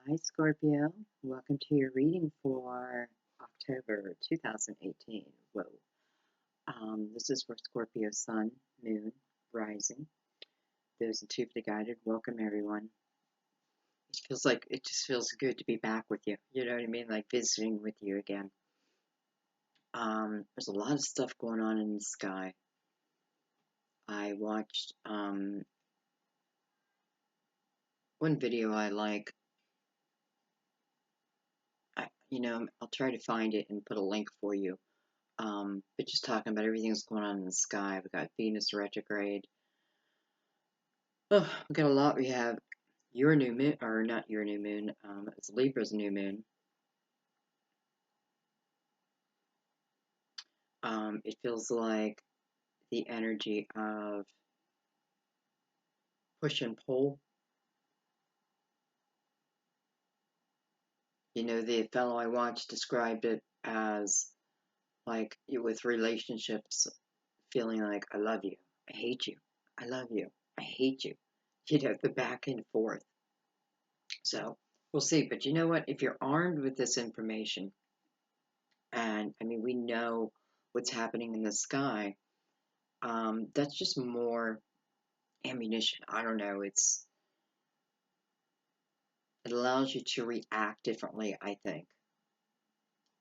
Hi, Scorpio. Welcome to your reading for October 2018. Whoa. This is for Scorpio Sun, Moon, Rising. Those intuitively guided, welcome everyone. It just feels good to be back with you. You know what I mean? Like visiting with you again. There's a lot of stuff going on in the sky. I watched one video I like. I'll try to find it and put a link for you. But just talking about everything that's going on in the sky. We got Venus retrograde. Oh, we got a lot. We have your new moon, or not your new moon. It's Libra's new moon. It feels like the energy of push and pull. You know, the fellow I watched described it as like with relationships, feeling like I love you, I hate you, I love you, I hate you. You know, the back and forth. So we'll see. But you know what? If you're armed with this information, and I mean, we know what's happening in the sky, that's just more ammunition. I don't know. It allows you to react differently, I think.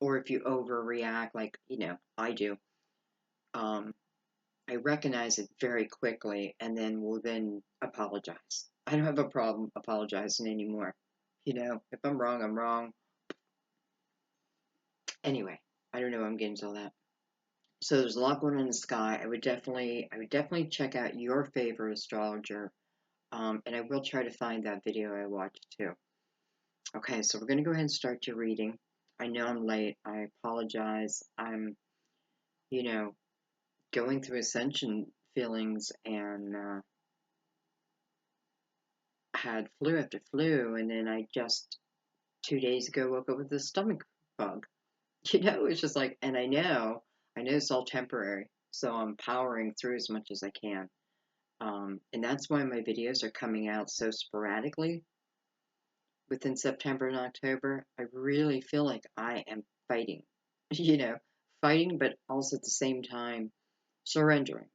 Or if you overreact, like, I do, um, I recognize it very quickly and then will then apologize. I don't have a problem apologizing anymore. You know, if I'm wrong, I'm wrong. Anyway, I don't know. I'm getting to all that. So there's a lot going on in the sky. I would definitely check out your favorite astrologer, and I will try to find that video I watched too. Okay, so we're going to go ahead and start your reading. I know I'm late. I apologize. I'm, you know, going through ascension feelings and had flu after flu, and then I just 2 days ago woke up with a stomach bug. You know, it's just like, and I know it's all temporary, so I'm powering through as much as I can. And that's why my videos are coming out so sporadically within September and October. I really feel like I am fighting, you know, fighting, but also at the same time surrendering,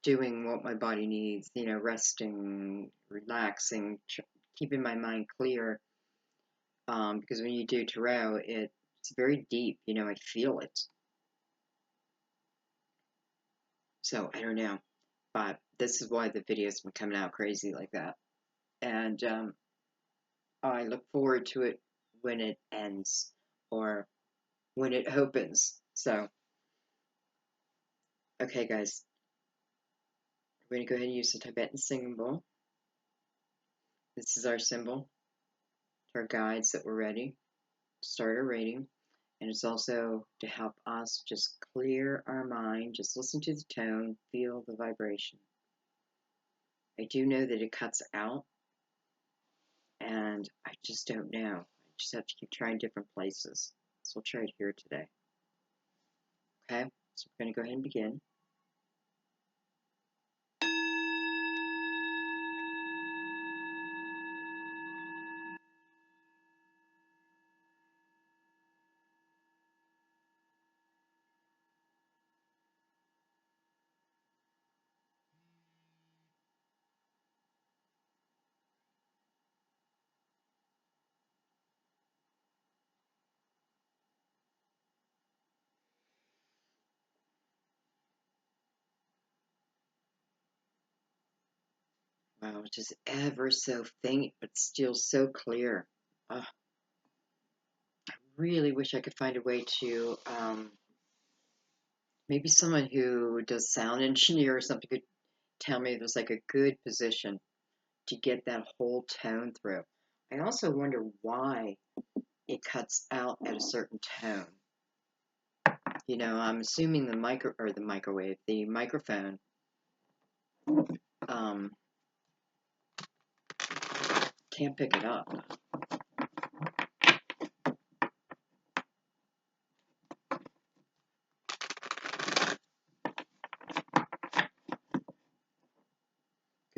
doing what my body needs, you know, resting, relaxing, keeping my mind clear. Because when you do tarot, it's very deep, you know, I feel it. So I don't know, but this is why the videos been coming out crazy like that. And I look forward to it when it ends or when it opens. So, okay, guys, we're going to go ahead and use the Tibetan symbol. This is our symbol, our guides that we're ready to start our reading. And it's also to help us just clear our mind, just listen to the tone, feel the vibration. I do know that it cuts out, and I just don't know. I just have to keep trying different places. So we'll try it here today. Okay, so we're going to go ahead and begin. Wow, just ever so faint, but still so clear. I really wish I could find a way to, maybe someone who does sound engineer or something could tell me there's like a good position to get that whole tone through. I also wonder why it cuts out at a certain tone. You know, I'm assuming the microphone, can't pick it up.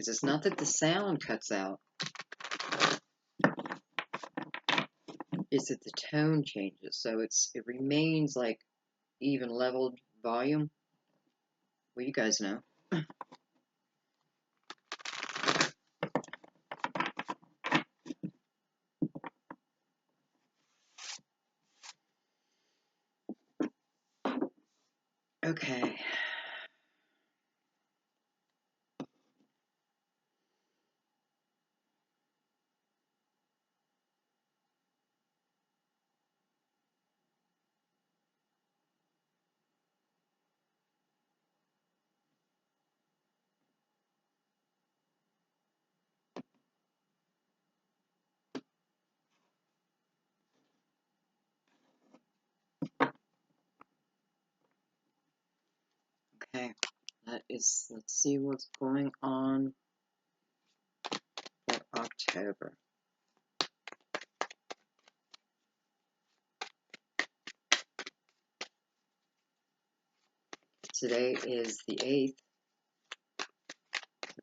Because it's not that the sound cuts out, it's that the tone changes. So it remains like even leveled volume. Well, you guys know. Okay. Okay. Let's see what's going on for October. Today is the 8th.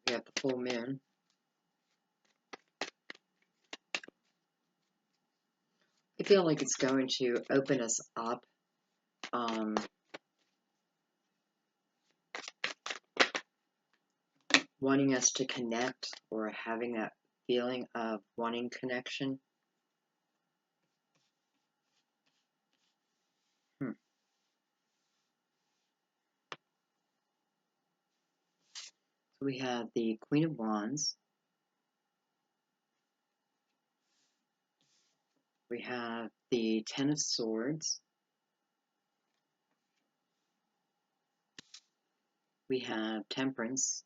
We have the full moon. I feel like it's going to open us up. Wanting us to connect, or having that feeling of wanting connection. So we have the Queen of Wands. We have the Ten of Swords. We have Temperance.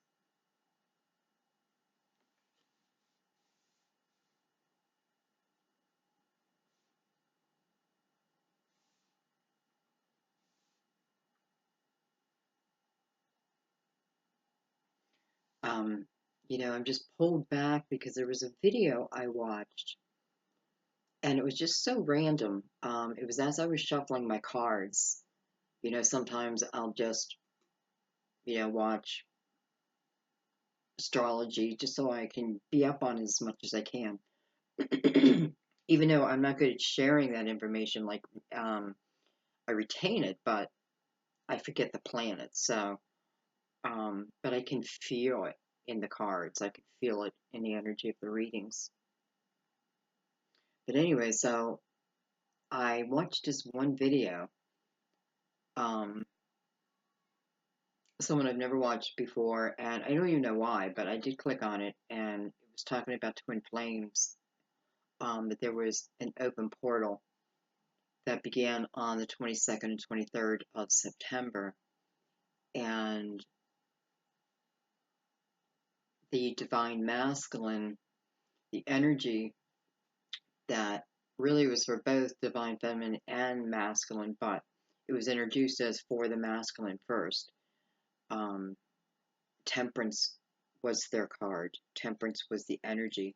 I'm just pulled back because there was a video I watched, and it was just so random. It was as I was shuffling my cards. Sometimes I'll just, watch astrology just so I can be up on as much as I can. Even though I'm not good at sharing that information, like I retain it, but I forget the planets. So, but I can feel it in the cards. I can feel it in the energy of the readings. But anyway, so I watched this one video. Someone I've never watched before, and I don't even know why, but I did click on it, and it was talking about twin flames. That there was an open portal that began on the 22nd and 23rd of September, and the divine masculine, the energy that really was for both divine feminine and masculine, but it was introduced as for the masculine first. Temperance was their card. Temperance was the energy.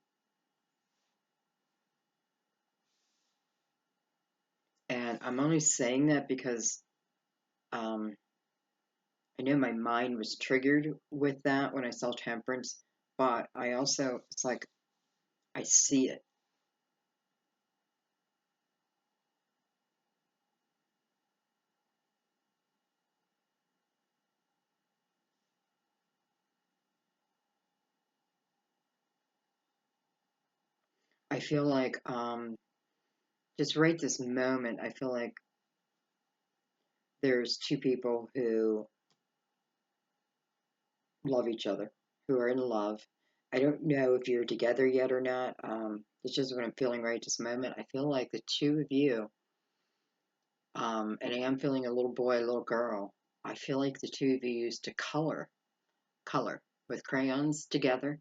And I'm only saying that because I know my mind was triggered with that when I saw Temperance, but I also, it's like, I see it. I feel like, just right this moment, I feel like there's two people who love each other, who are in love. I don't know if you're together yet or not. It's just what I'm feeling right this moment. I feel like the two of you, and I am feeling a little boy, a little girl. I feel like the two of you used to color with crayons together,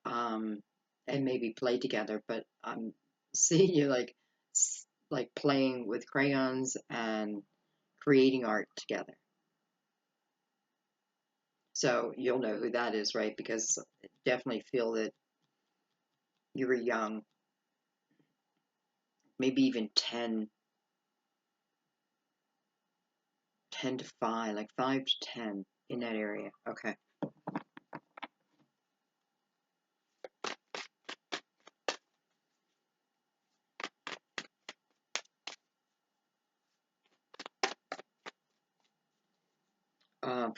um, and maybe play together. But I'm seeing you like playing with crayons and creating art together. So you'll know who that is, right? Because I definitely feel that you were young, maybe even 10 to 5, like 5 to 10 in that area. Okay.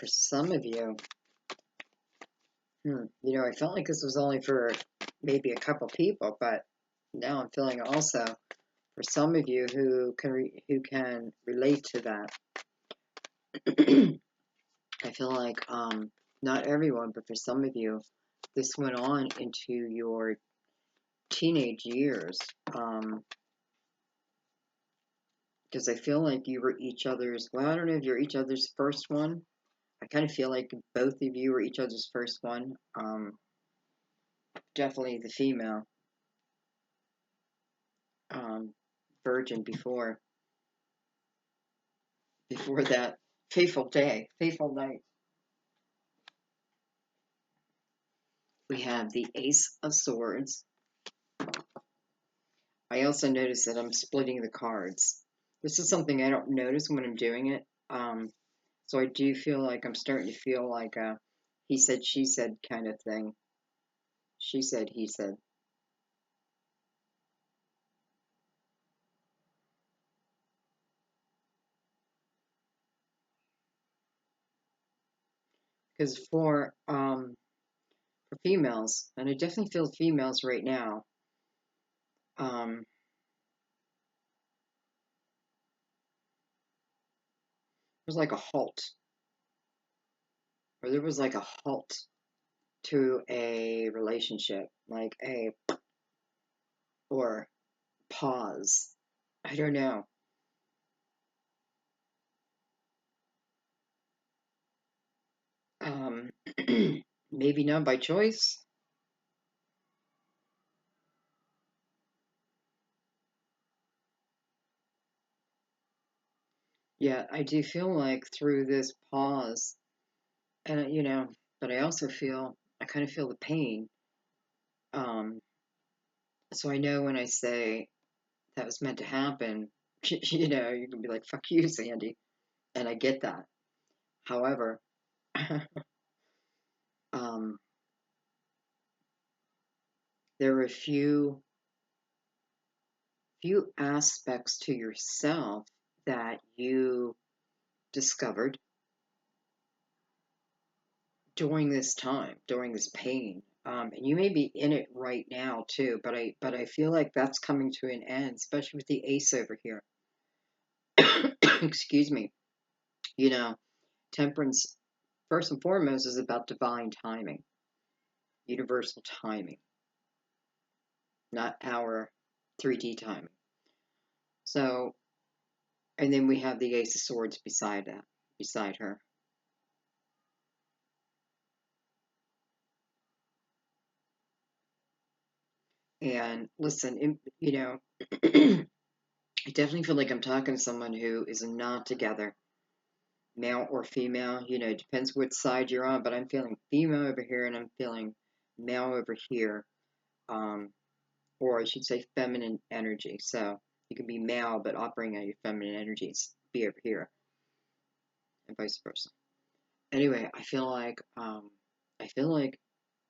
for some of you, you know, I felt like this was only for maybe a couple people, but now I'm feeling also for some of you who can relate to that. I feel like not everyone, but for some of you, this went on into your teenage years. Because I feel like you were each other's, well, I don't know if you're each other's first one. I kind of feel like both of you were each other's first one. Definitely the female virgin before that fateful day, fateful night. We have the Ace of Swords. I also notice that I'm splitting the cards. This is something I don't notice when I'm doing it. So I do feel like I'm starting to feel like a he said, she said kind of thing. She said, he said. Because for females, and I definitely feel females right now, there's like a halt, or there was like a halt to a relationship, like a or pause. I don't know. Um, maybe not by choice. Yeah, I do feel like through this pause, and you know, but I also feel I kind of feel the pain. Um, so I know when I say that was meant to happen, you know, you can be like, "Fuck you, Sandy," and I get that. However, um, there are a few aspects to yourself that you discovered during this time, during this pain. And you may be in it right now too, but I feel like that's coming to an end, especially with the ace over here. Excuse me. You know, temperance first and foremost is about divine timing, universal timing, not our 3D timing. So, and then we have the ace of swords beside that, beside her. And listen, you know, I definitely feel like I'm talking to someone who is not together, male or female. You know, it depends which side you're on, but I'm feeling female over here and I'm feeling male over here. Um, or I should say feminine energy. So you can be male, but operating on your feminine energies, be over here, and vice versa. Anyway, I feel like, I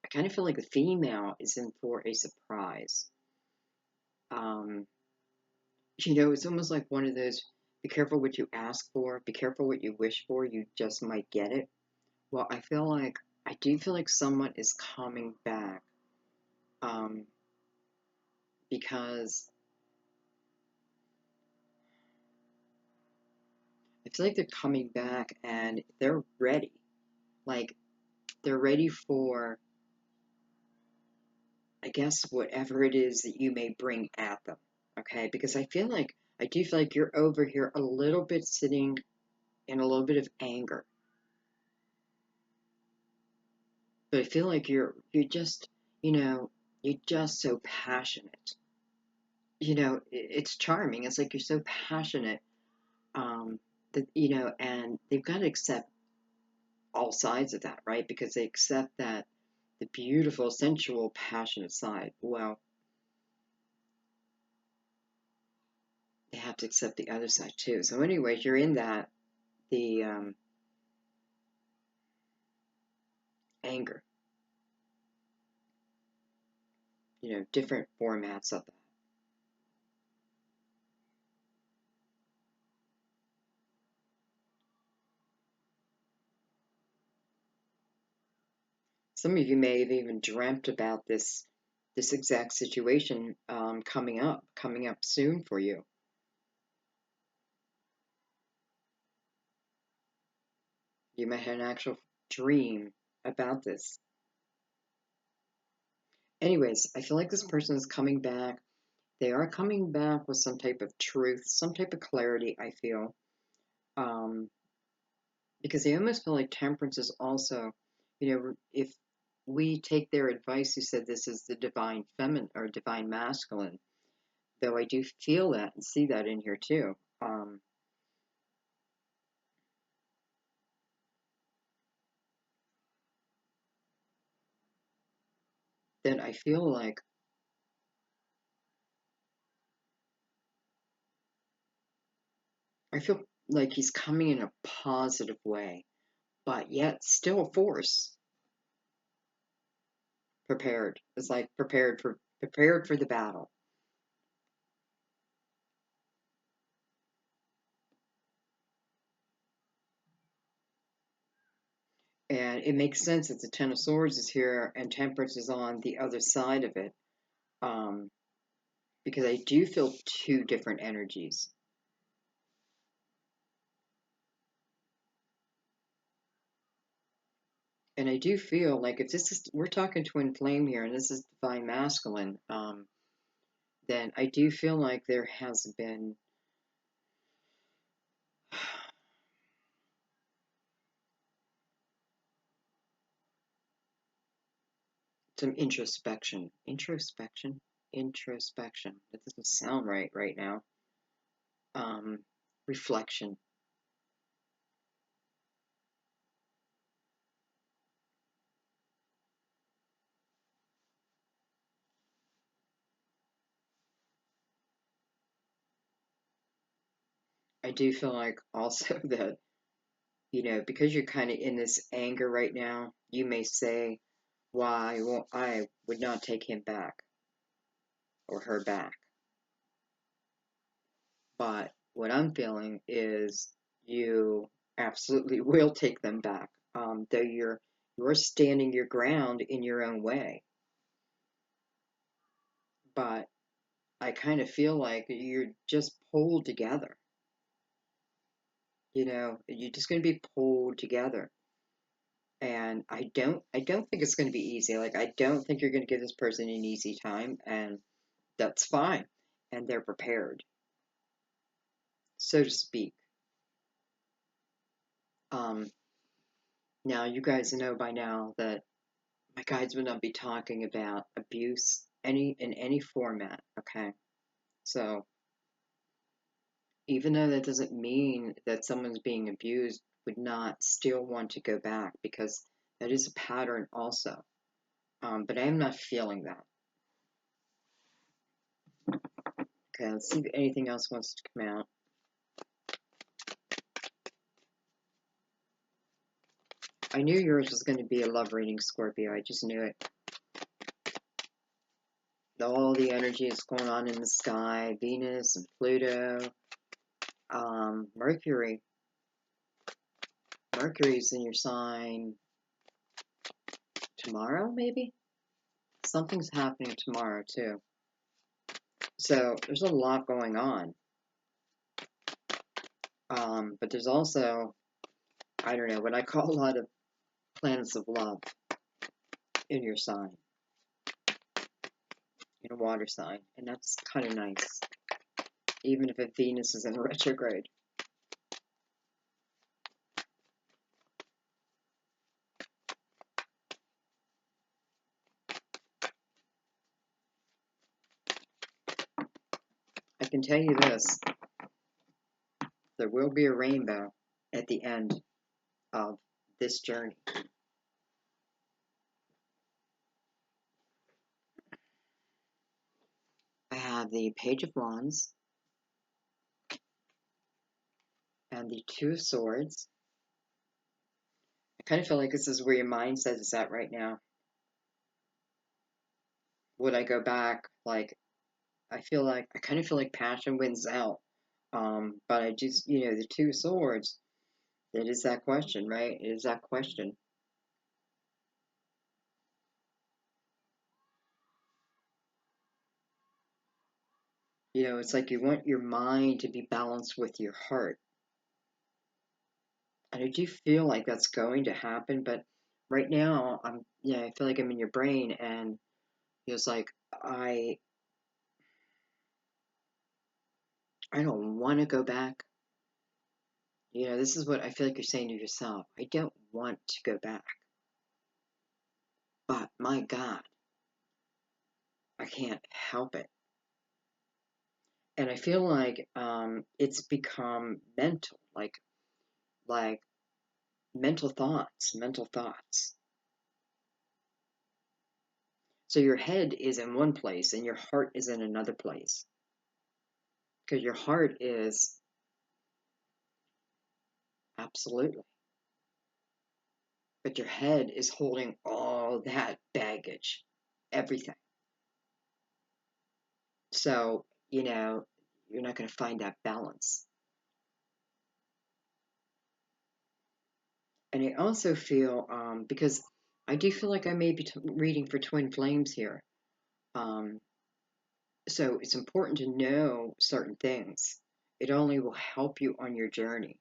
kind of feel like the female is in for a surprise. Um, You know, it's almost like one of those be careful what you ask for, be careful what you wish for, you just might get it. Well, I do feel like someone is coming back um, because I feel like they're coming back and they're ready. Like, they're ready for, I guess, whatever it is that you may bring at them. Okay? Because I do feel like you're over here a little bit sitting in a little bit of anger. But I feel like you're just, you know, you're just so passionate. You know, it's charming. It's like you're so passionate that you know, and they've got to accept all sides of that, right? Because they accept that the beautiful, sensual, passionate side. Well, they have to accept the other side too. So, anyways, you're in that the anger. You know, different formats of that. Some of you may have even dreamt about this exact situation coming up soon for you. You might have an actual dream about this. Anyways, I feel like this person is coming back. They are coming back with some type of truth, some type of clarity, I feel. Um, because they almost feel like temperance is also, if we take their advice, who said this is the divine feminine or divine masculine, though I do feel that and see that in here too. Then I feel like he's coming in a positive way, but yet still a force. Prepared. It's like prepared for the battle. And it makes sense that the Ten of Swords is here and Temperance is on the other side of it. Um, because I do feel two different energies. And I do feel like if this is, we're talking twin flame here, and this is divine masculine, then I do feel like there has been some introspection. That doesn't sound right now. Um, reflection. I do feel like also that, because you're kind of in this anger right now, you may say, why won't I would not take him back or her back. But what I'm feeling is you absolutely will take them back. Though you're standing your ground in your own way. But I kind of feel like you're just pulled together. You're just going to be pulled together. And I don't think it's going to be easy. Like, I don't think you're going to give this person an easy time, and that's fine. And they're prepared, so to speak. Um, Now, you guys know by now that my guides would not be talking about abuse in any format, okay? So, even though that doesn't mean that someone's being abused, would not still want to go back because that is a pattern also. But I am not feeling that. Okay, let's see if anything else wants to come out. I knew yours was going to be a love reading, Scorpio. I just knew it. All the energy is going on in the sky, Venus and Pluto, Mercury. Mercury's in your sign tomorrow, maybe? Something's happening tomorrow, too. So there's a lot going on. But there's also, I don't know, what I call a lot of planets of love in your sign, in a water sign. And that's kind of nice, even if Venus is in retrograde. I can tell you this, there will be a rainbow at the end of this journey. I have the Page of Wands and the Two of Swords. I kind of feel like this is where your mindset is at right now. Would I go back? Like, I kind of feel like passion wins out. But I just, the Two of Swords, it is that question, right? It is that question. You know, it's like you want your mind to be balanced with your heart. And I do feel like that's going to happen, but right now I feel like I'm in your brain and it's like I I don't want to go back. You know, this is what I feel like you're saying to yourself. I don't want to go back, but my God, I can't help it. And I feel like it's become mental, like mental thoughts. So your head is in one place and your heart is in another place. Because your heart is absolutely, but your head is holding all that baggage, everything. So, you know, you're not going to find that balance. And I also feel, because I do feel like I may be reading for twin flames here. Um, so it's important to know certain things. It only will help you on your journey.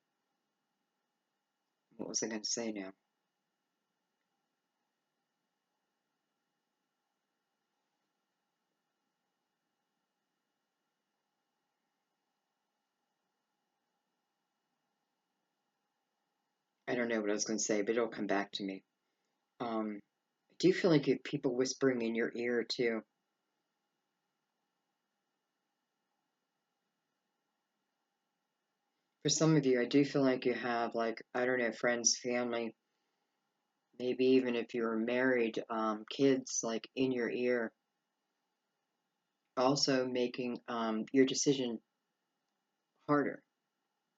What was I going to say now? I don't know what I was going to say, but it'll come back to me. I do feel like you have people whispering in your ear too. For some of you, I do feel like you have, like, I don't know, friends, family, maybe even if you're married, kids, like, in your ear, also making your decision harder.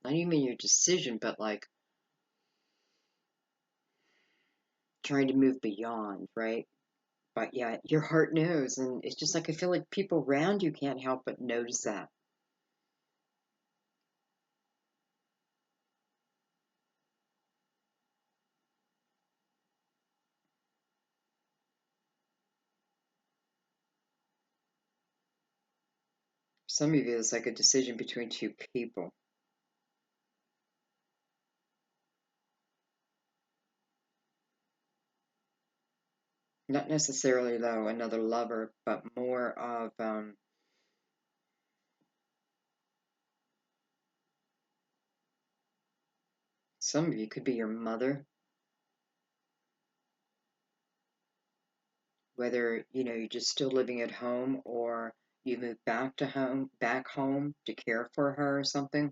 Not even your decision, but like trying to move beyond, right? But yeah, your heart knows. And it's just like I feel like people around you can't help but notice that. Some of you, it's like a decision between two people. Not necessarily, though, another lover, but more of some of you could be your mother, whether you know you're just still living at home or you moved back home to care for her or something.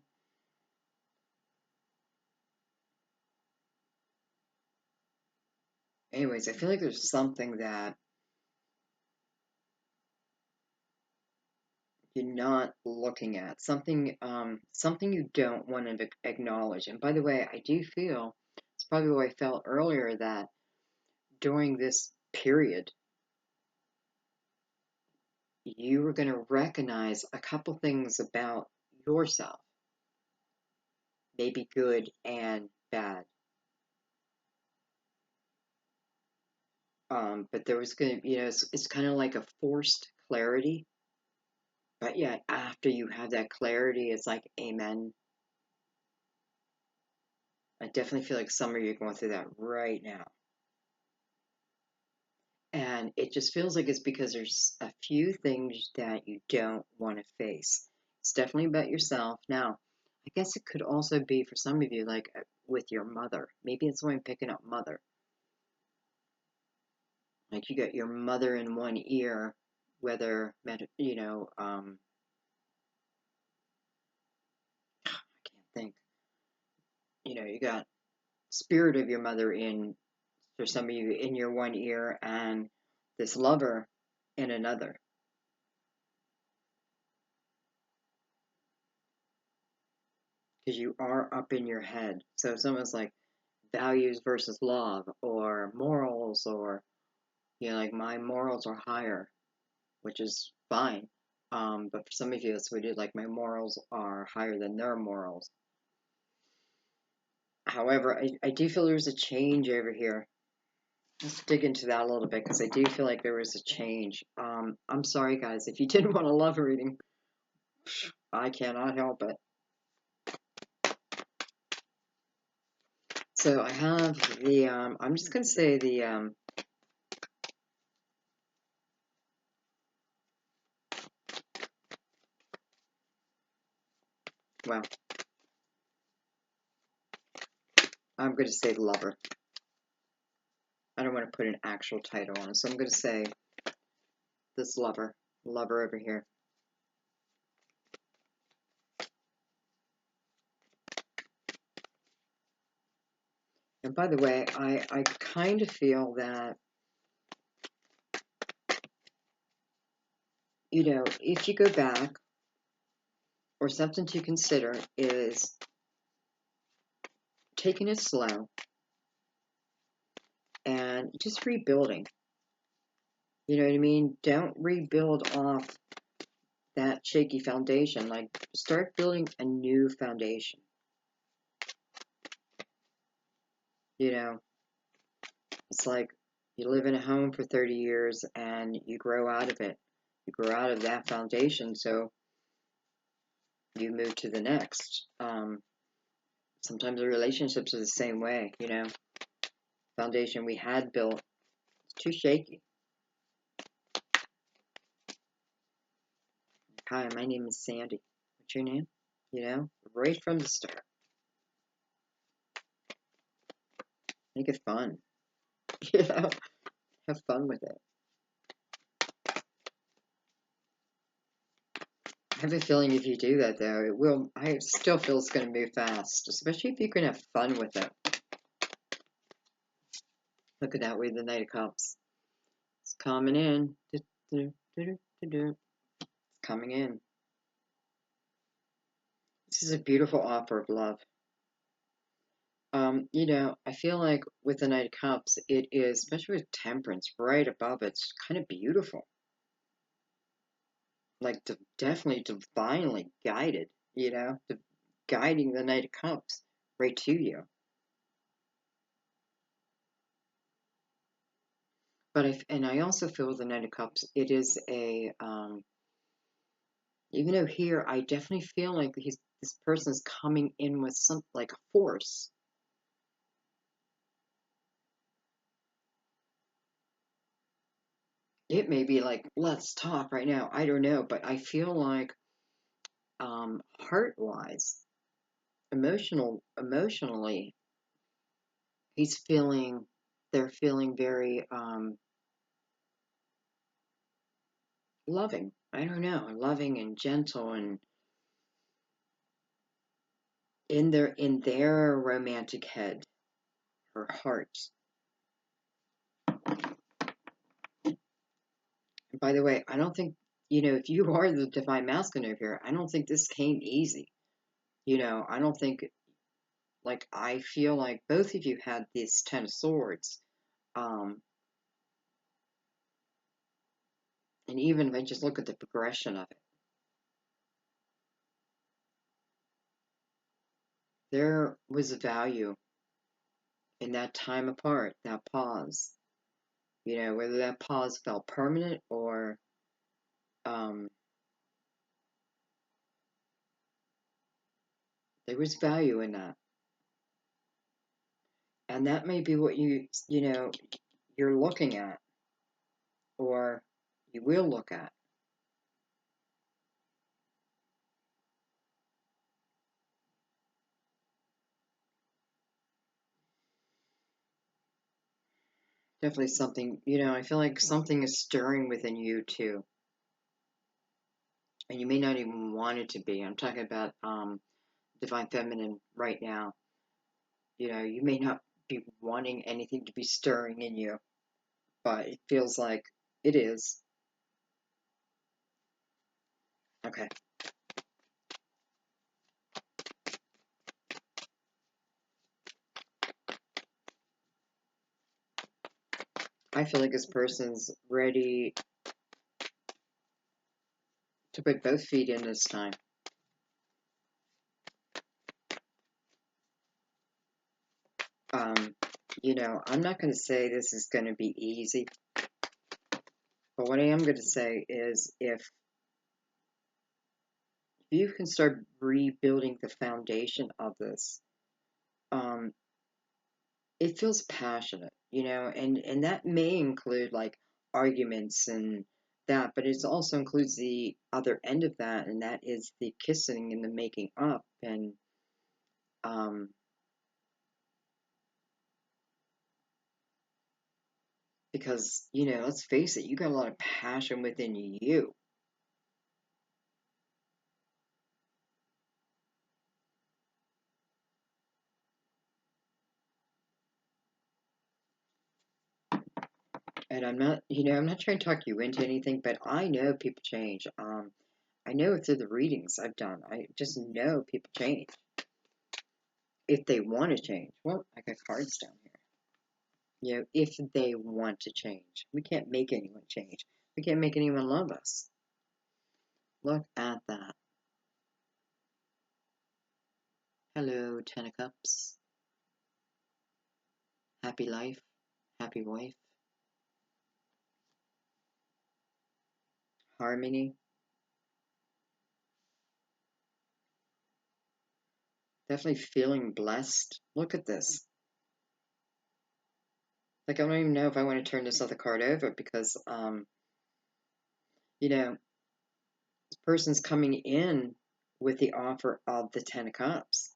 Anyways, I feel like there's something that you're not looking at, something you don't want to acknowledge. And by the way, I do feel it's probably what I felt earlier that during this period, you were going to recognize a couple things about yourself, maybe good and bad. But there was going to, you know, it's kind of like a forced clarity. But yeah, after you have that clarity, it's like, amen. I definitely feel like some of you are going through that right now. And it just feels like it's because there's a few things that you don't want to face. It's definitely about yourself. Now, I guess it could also be for some of you, like with your mother. Maybe it's why I'm picking up mother. Like you got your mother in one ear, whether, you know, I can't think. You know, you got spirit of your mother in, for some of you, in your one ear, and this lover in another. Because you are up in your head. So it's almost like values versus love or morals, or you know, like my morals are higher, which is fine. But for some of you, it's what it like my morals are higher than their morals. However, I do feel there's a change over here. Let's dig into that a little bit because I do feel like there was a change. I'm sorry, guys, if you didn't want a love reading. I cannot help it. So I have the, I'm just going to say the, well, I'm going to say Lover. I don't want to put an actual title on it, so I'm going to say this Lover over here. And by the way, I kind of feel that, you know, if you go back, or something to consider is taking it slow and just rebuilding. You know what I mean? Don't rebuild off that shaky foundation. Like, start building a new foundation. You know, it's like you live in a home for 30 years and you grow out of it. You grow out of that foundation, so you move to the next. Sometimes the relationships are the same way, you know. Foundation we had built, it's too shaky. Hi, my name is Sandy. What's your name? You know, right from the start. Make it fun. You know, have fun with it. I have a feeling if you do that, though, it will. I still feel it's going to move fast, especially if you can have fun with it. Look at that with the Knight of Cups. It's coming in. It's coming in. This is a beautiful offer of love. You know, I feel like with the Knight of Cups, it is, especially with Temperance right above it, it's kind of beautiful. Like, definitely divinely guided, you know, guiding the Knight of Cups right to you. But I also feel with the Knight of Cups, it is a, even though here I definitely feel like this person is coming in with some, like, a force. It may be like, let's talk right now. I don't know, but I feel like, heart-wise, emotionally, they're feeling very, loving. I don't know, loving and gentle, and in their romantic head or heart. And by the way, I don't think, you know, if you are the divine masculine over here, I don't think this came easy. You know, I don't think, like, I feel like both of you had this Ten of Swords. Um, and even if I just look at the progression of it, there was a value in that time apart, that pause. You know, whether that pause felt permanent or, um, there was value in that. And that may be what you know, you're looking at, or you will look at. Definitely something, you know, I feel like something is stirring within you too. And you may not even want it to be. I'm talking about, divine feminine right now. You know, you may not be wanting anything to be stirring in you, but it feels like it is. Okay. I feel like this person's ready to put both feet in this time. You know, I'm not going to say this is going to be easy, but what I am going to say is if you can start rebuilding the foundation of this. It feels passionate, and that may include like arguments and that, but it also includes the other end of that, and that is the kissing and the making up. And um, because, let's face it, you got a lot of passion within you. And I'm not trying to talk you into anything, but I know people change. I know through the readings I've done, I just know people change if they want to change. Well, I got cards down here. If they want to change. We can't make anyone change. We can't make anyone love us. Look at that. Hello, Ten of Cups. Happy life, happy wife. Harmony. Definitely feeling blessed. Look at this. Like, I don't even know if I want to turn this other card over because, this person's coming in with the offer of the Ten of Cups.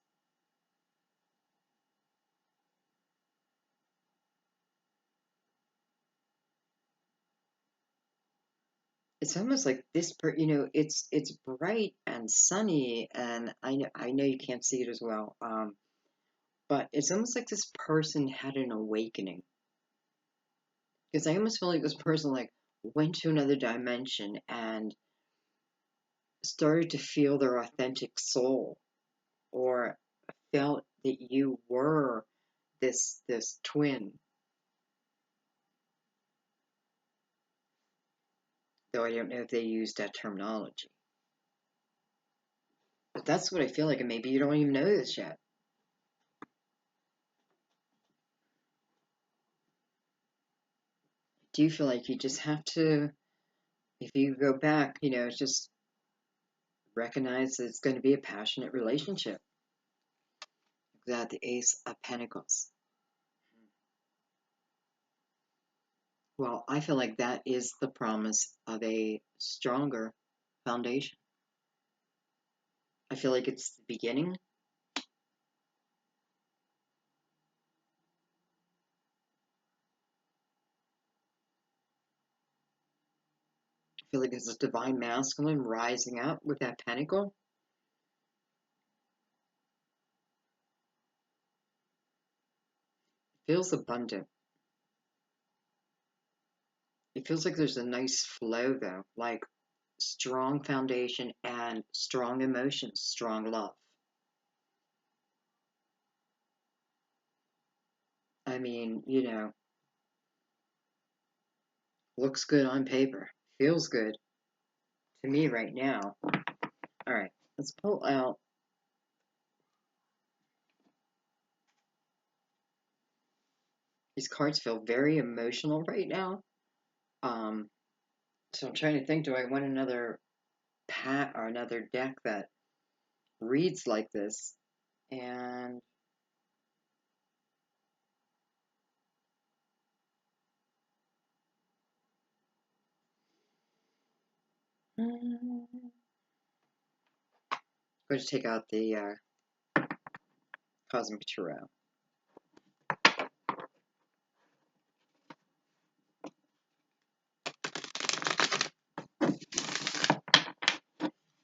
It's almost like this it's bright and sunny, and I know you can't see it as well. But it's almost like this person had an awakening. Because I almost feel like this person like went to another dimension and started to feel their authentic soul, or felt that you were this twin. Though I don't know if they used that terminology. But that's what I feel like, and maybe you don't even know this yet. Do you feel like you just have to, if you go back, just recognize that it's going to be a passionate relationship? That the Ace of Pentacles. Well, I feel like that is the promise of a stronger foundation. I feel like it's the beginning. I feel like it's a divine masculine rising up with that pentacle. It feels abundant. It feels like there's a nice flow, though, like strong foundation and strong emotions, strong love. I mean, looks good on paper, feels good to me right now. All right, let's pull out. These cards feel very emotional right now. Um, so I'm trying to think, do I want another pat or another deck that reads like this? And I'm going to take out the Cosmic Tarot.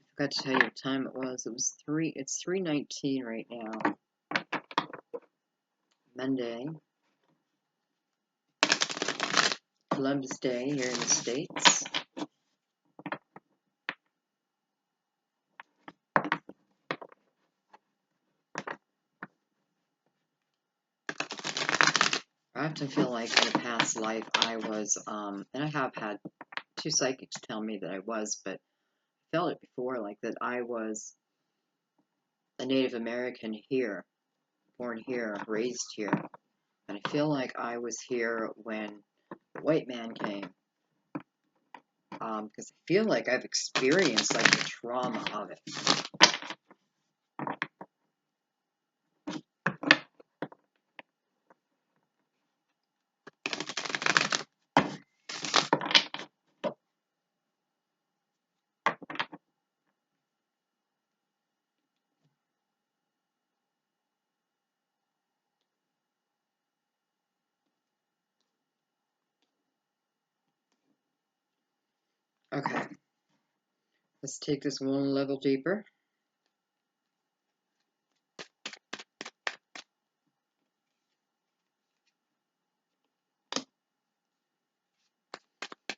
I forgot to tell you what time it was. It's 3:19 right now. Monday. Columbus Day here in the States. I often feel like in a past life I was, and I have had two psychics tell me that I was, but I felt it before, like that I was a Native American here, born here, raised here. And I feel like I was here when the white man came. because I feel like I've experienced like the trauma of it. Okay, let's take this one level deeper.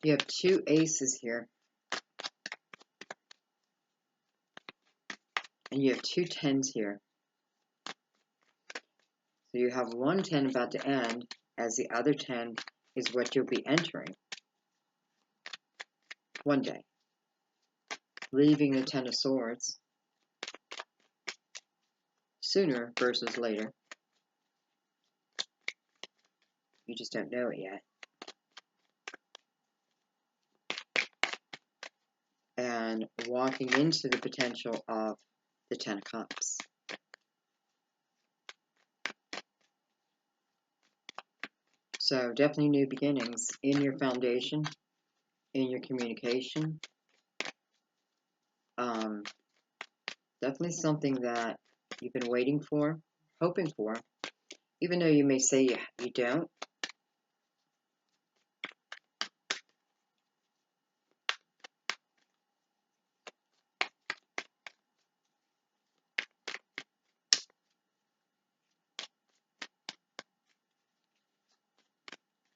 You have 2 aces here, and you have 2 10s here. So you have 1 10 about to end, as the other 10 is what you'll be entering one day, leaving the 10 of Swords sooner versus later. You just don't know it yet. And walking into the potential of the 10 of Cups. So definitely new beginnings in your foundation, in your communication. Definitely something that you've been waiting for, hoping for, even though you may say you don't.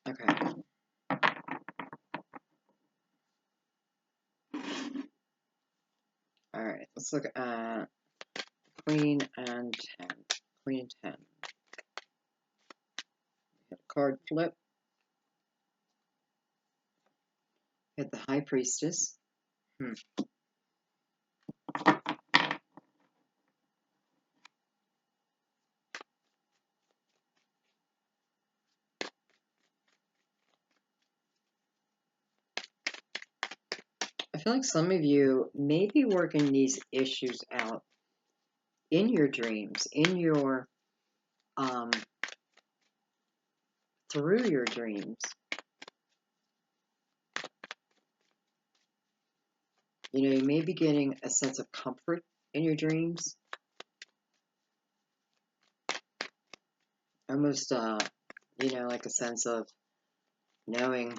Okay. All right, let's look at Queen and 10. Queen and 10. Hit a card flip. Hit the High Priestess. I feel like some of you may be working these issues out in your dreams, in your, through your dreams. You know, you may be getting a sense of comfort in your dreams. Almost, you know, like a sense of knowing,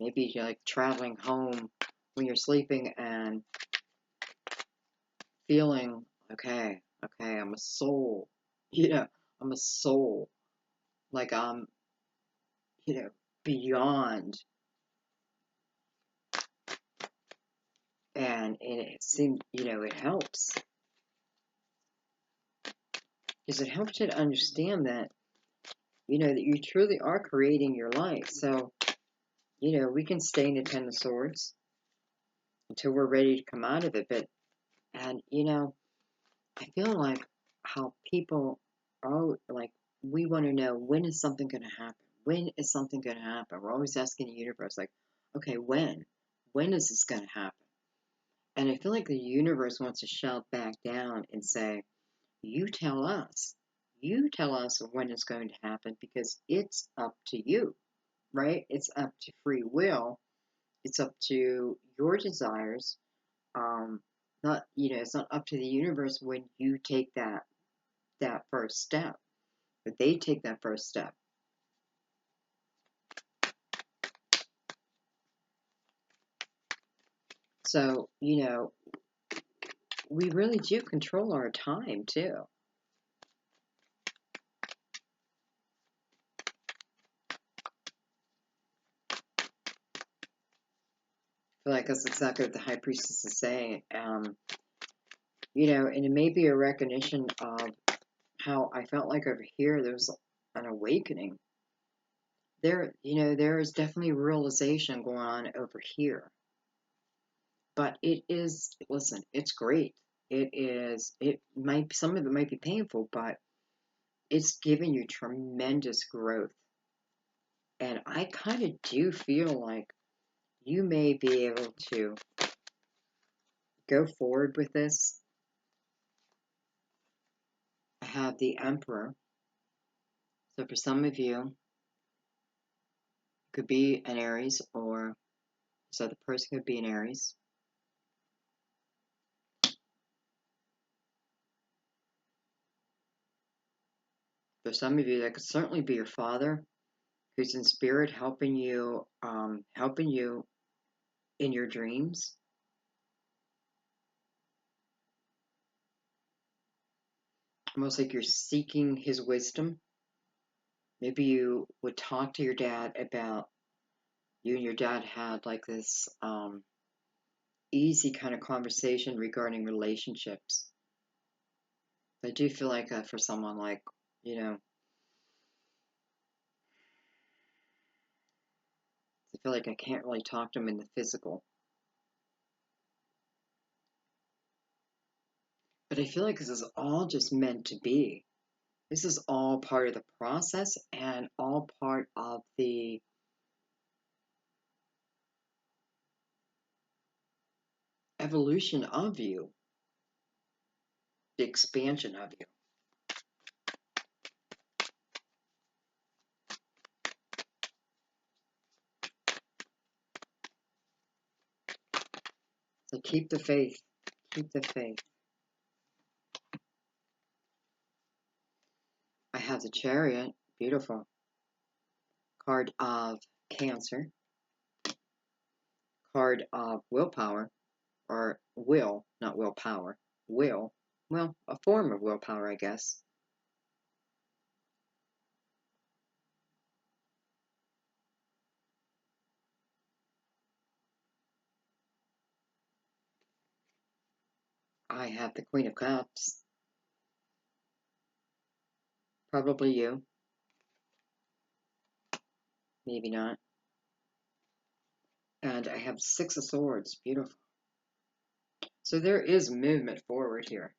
maybe you're like traveling home when you're sleeping and feeling, okay, I'm a soul. You know, I'm a soul. Like I'm, you know, beyond. And it seems, you know, it helps. Because it helps you to understand that, you know, that you truly are creating your life. So, you know, we can stay in the 10 of Swords until we're ready to come out of it. But, and, you know, I feel like how people are like, we want to know, when is something going to happen? When is something going to happen? We're always asking the universe, like, okay, when? When is this going to happen? And I feel like the universe wants to shout back down and say, you tell us. You tell us when it's going to happen, because it's up to you, right? It's up to free will. It's up to your desires. Not, you know, it's not up to the universe when you take that first step, but they take that first step. So, you know, we really do control our time too. I feel like that's exactly what the High Priestess is saying. You know, and it may be a recognition of how I felt like over here there was an awakening. There, you know, there is definitely realization going on over here. But it is, listen, it's great. It is, it might, some of it might be painful, but it's giving you tremendous growth. And I kind of do feel like you may be able to go forward with this. I have the Emperor. So for some of you, it could be an Aries, or this other person could be an Aries. For some of you, that could certainly be your father, who's in spirit helping you in your dreams. Almost like you're seeking his wisdom. Maybe you would talk to your dad about, you and your dad had like this easy kind of conversation regarding relationships. I do feel like for someone like, you know, I feel like I can't really talk to him in the physical. But I feel like this is all just meant to be. This is all part of the process and all part of the evolution of you, the expansion of you. So keep the faith. Keep the faith. I have the Chariot. Beautiful. Card of Cancer. Card of Willpower. Or will, not willpower. Will. Well, a form of willpower, I guess. I have the Queen of Cups. Probably you. Maybe not. And I have Six of Swords. Beautiful. So there is movement forward here.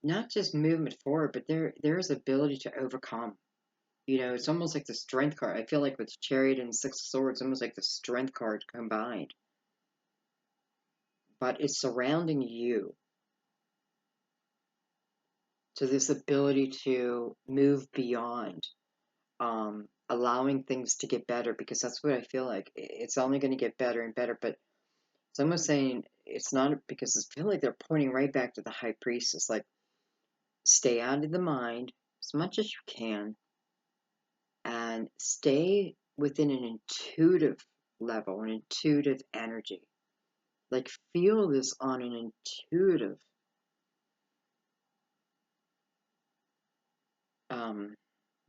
Not just movement forward, but there is ability to overcome. You know, it's almost like the Strength card. I feel like with Chariot and Six of Swords, almost like the Strength card combined. But it's surrounding you. So this ability to move beyond, allowing things to get better, because that's what I feel like. It's only going to get better and better, but someone's saying it's not, because I feel like they're pointing right back to the High Priestess, like stay out of the mind as much as you can and stay within an intuitive level, an intuitive energy. Like feel this on an intuitive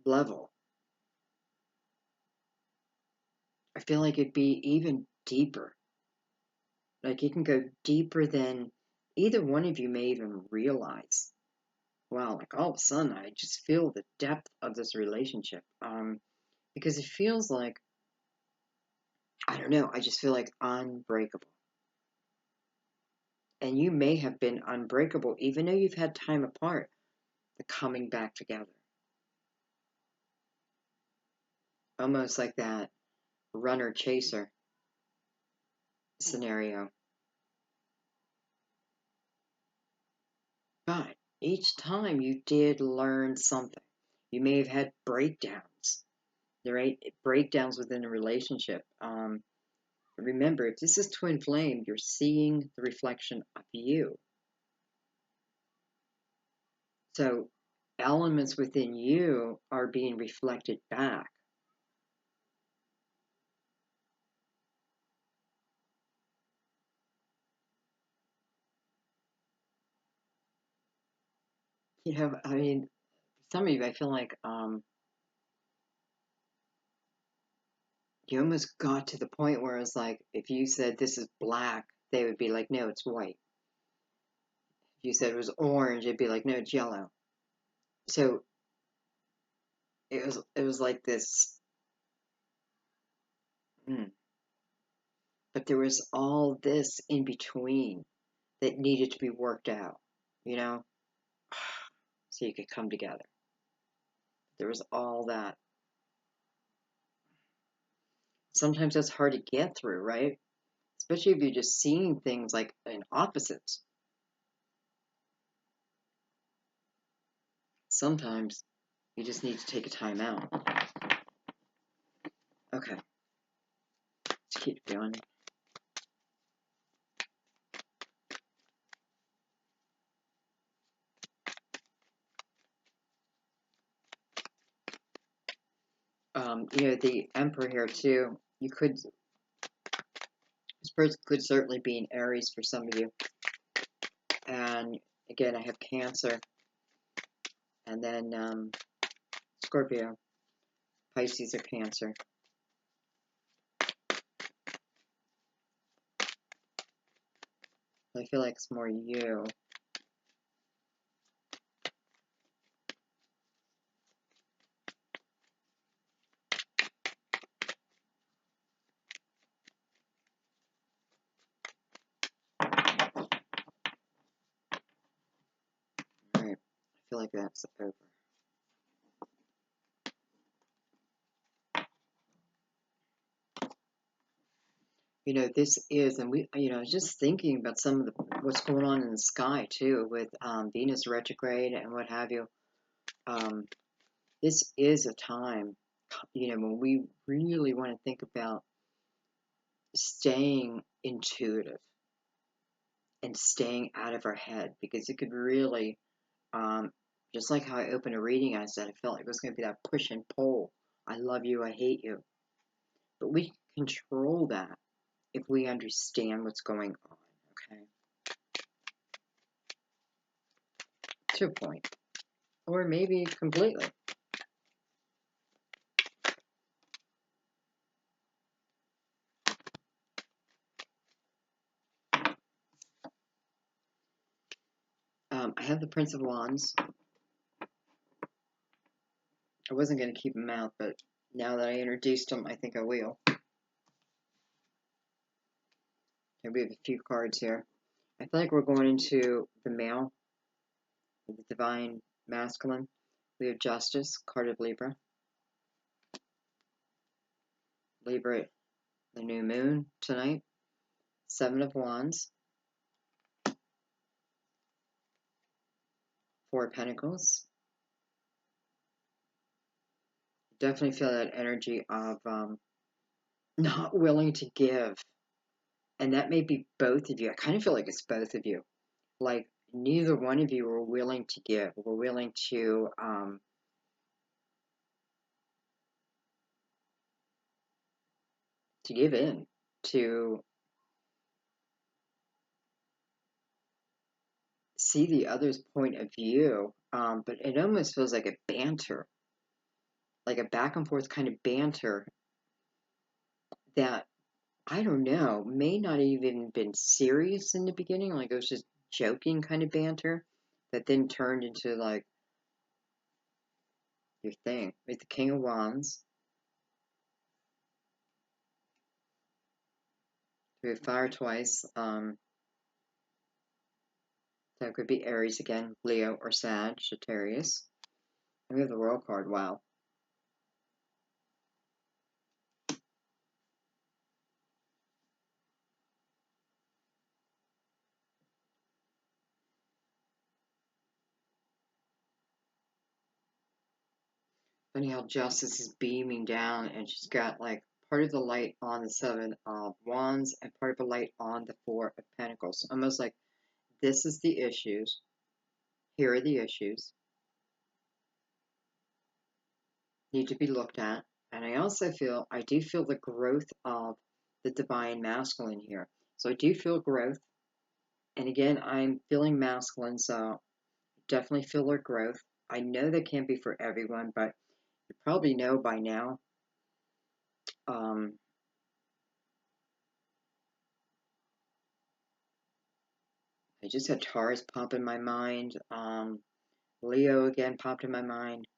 level. I feel like it'd be even deeper. Like it can go deeper than either one of you may even realize. Wow, like all of a sudden I just feel the depth of this relationship. Because it feels like, I don't know, I just feel like unbreakable. And you may have been unbreakable, even though you've had time apart, the coming back together. Almost like that runner chaser scenario. But each time you did learn something. You may have had breakdowns, right? Breakdowns within a relationship. Remember, if this is twin flame, you're seeing the reflection of you. So elements within you are being reflected back. You know, I mean, some of you, I feel like you almost got to the point where it's like, if you said this is black, they would be like, no, it's white. If you said it was orange, it'd be like, no, it's yellow. So it was like this. But there was all this in between that needed to be worked out, you know, so you could come together. There was all that. sometimes that's hard to get through, right? Especially if you're just seeing things like in opposites. Sometimes you just need to take a time out. Okay, let's keep going. The Emperor here too. This person could certainly be an Aries for some of you. And again, I have Cancer, and then Scorpio, Pisces, or Cancer. I feel like it's more you. Alright, I feel like that's over. This is, and I was just thinking about some of what's going on in the sky too, with Venus retrograde and what have you. This is a time, when we really want to think about staying intuitive and staying out of our head, because it could really, just like how I opened a reading, I said I felt like it was going to be that push and pull. I love you, I hate you. But we can control that if we understand what's going on, okay? To a point. Or maybe completely. I have the Prince of Wands. I wasn't going to keep him out, but now that I introduced him, I think I will. And we have a few cards here. I feel like we're going into the male, the divine masculine. We have Justice, card of Libra. Libra, the new moon tonight. Seven of Wands. Four of Pentacles. Definitely feel that energy of not willing to give. And that may be both of you. I kind of feel like it's both of you. Like, neither one of you were willing to give. Were willing to give in, to see the other's point of view. But it almost feels like a banter, like a back and forth kind of banter that, I don't know, may not even been serious in the beginning. Like, it was just joking kind of banter that then turned into like your thing. With the King of Wands. We have fire twice. That could be Aries again, Leo, or Sagittarius. And we have the World card. Wow. Funny how Justice is beaming down, and she's got like part of the light on the Seven of Wands and part of the light on the Four of Pentacles. Almost like this is the issues. Here are the issues. Need to be looked at. And I do feel the growth of the divine masculine here. So I do feel growth. And again, I'm feeling masculine, so definitely feel their growth. I know that can't be for everyone, but you probably know by now. I just had Taurus pop in my mind. Leo again popped in my mind.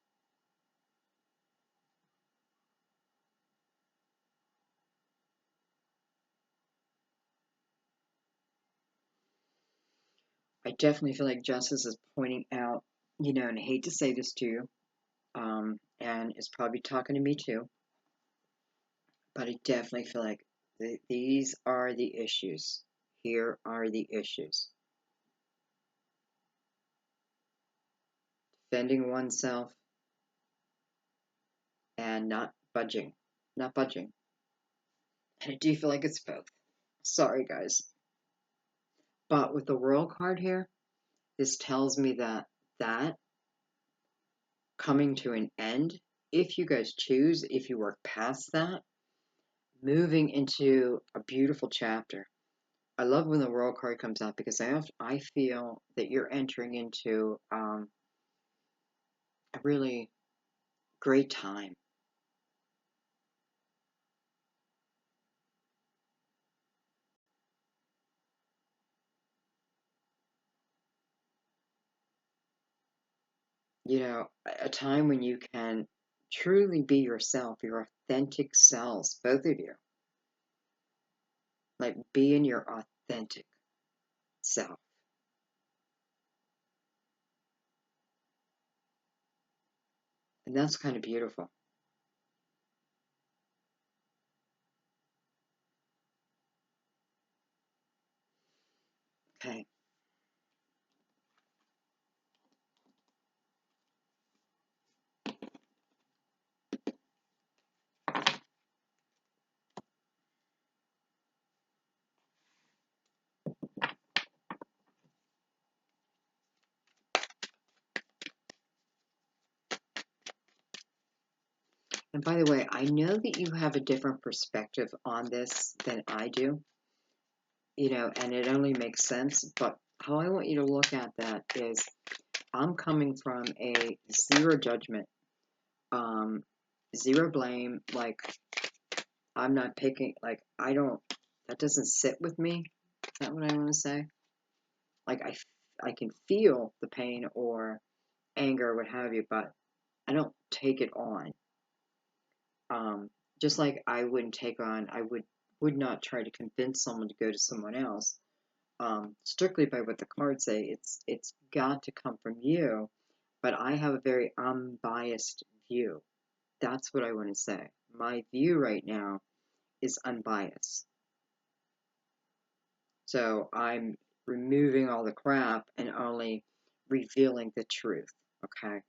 I definitely feel like Justice is pointing out, and I hate to say this to you, and is probably talking to me too, But I definitely feel like these are the issues. Here are the issues. Defending oneself and not budging. Not budging. And I do feel like it's both. Sorry, guys. But with the World card here, this tells me that coming to an end, if you guys choose, if you work past that, moving into a beautiful chapter. I love when the World card comes out because I feel that you're entering into a really great time. You know, a time when you can truly be yourself, your authentic selves, both of you. Like, be in your authentic self. And that's kind of beautiful. Okay. And by the way, I know that you have a different perspective on this than I do, you know, and it only makes sense. But how I want you to look at that is I'm coming from a zero judgment, um, zero blame. Like, I'm not picking, like, that doesn't sit with me. Is that what I want to say? Like, I can feel the pain or anger or what have you, but I don't take it on. Um, just like I wouldn't take on, would not try to convince someone to go to someone else. Strictly by what the cards say, it's got to come from you. But I have a very unbiased view. That's what I want to say. My view right now is unbiased. So I'm removing all the crap and only revealing the truth. Okay.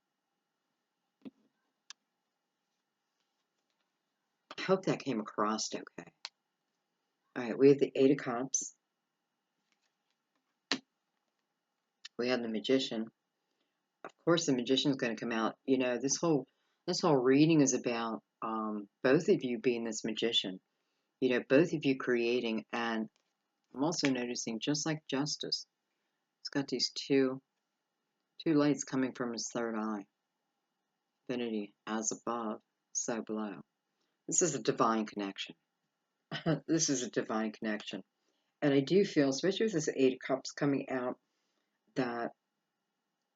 I hope that came across okay. All right, we have the Eight of Cups. We have the Magician. Of course, the Magician is going to come out. You know, this whole reading is about both of you being this magician. You know, both of you creating, and I'm also noticing just like Justice, it's got these two lights coming from his third eye. Infinity, as above, so below. This is a divine connection. This is a divine connection. And I do feel, especially with this Eight of Cups coming out, that,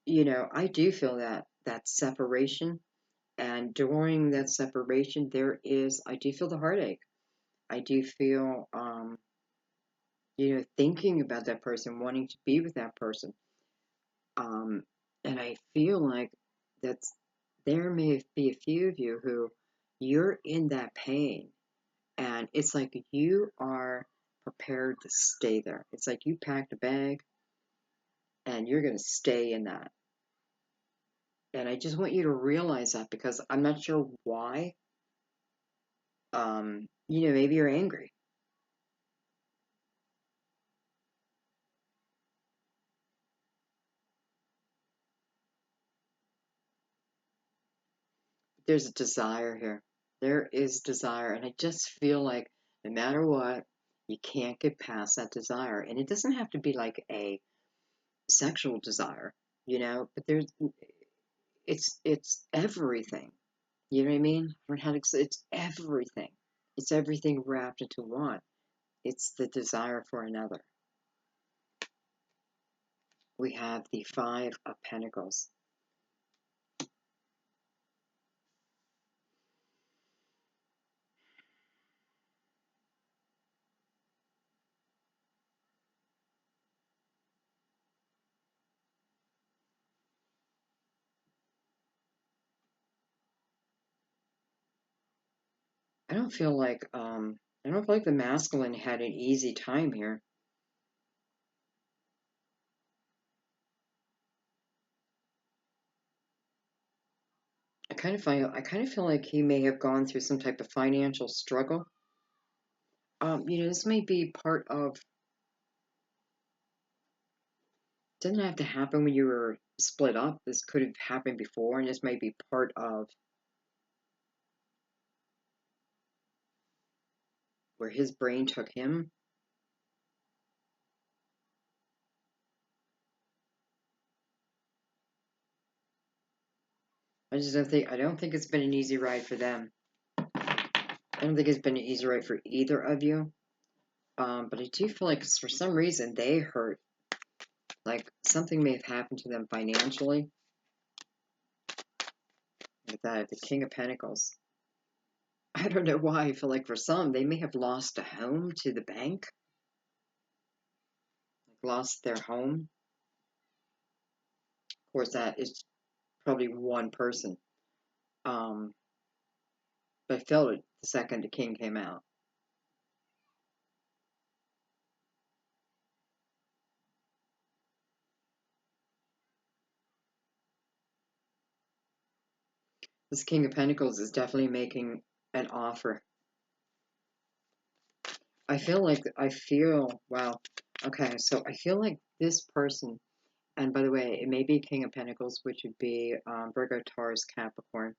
you know, I do feel that separation. And during that separation, I do feel the heartache. I do feel, you know, thinking about that person, wanting to be with that person. Um, and I feel like that's, there may be a few of you who you're in that pain. And it's like you are prepared to stay there. It's like you packed a bag and you're going to stay in that. And I just want you to realize that because I'm not sure why. You know, maybe you're angry. There's a desire here. There is desire. And I just feel like no matter what, you can't get past that desire. And it doesn't have to be like a sexual desire, you know, but it's everything. You know what I mean? It's everything. It's everything wrapped into one. It's the desire for another. We have the Five of Pentacles. I don't feel like I don't feel like the masculine had an easy time here. I kind of feel like he may have gone through some type of financial struggle. This may be part of, didn't have to happen when you were split up. This could have happened before, and this may be part of where his brain took him. I don't think it's been an easy ride for them. I don't think it's been an easy ride for either of you. But I do feel like for some reason they hurt. Like something may have happened to them financially. Like that, the King of Pentacles. I don't know why. I feel like for some, they may have lost a home to the bank, like lost their home. Of course, that is probably one person. Um, but I felt it the second the king came out. This King of Pentacles is definitely making an offer. Wow. Okay, so I feel like this person, and by the way, it may be King of Pentacles, which would be Virgo, Taurus, Capricorn.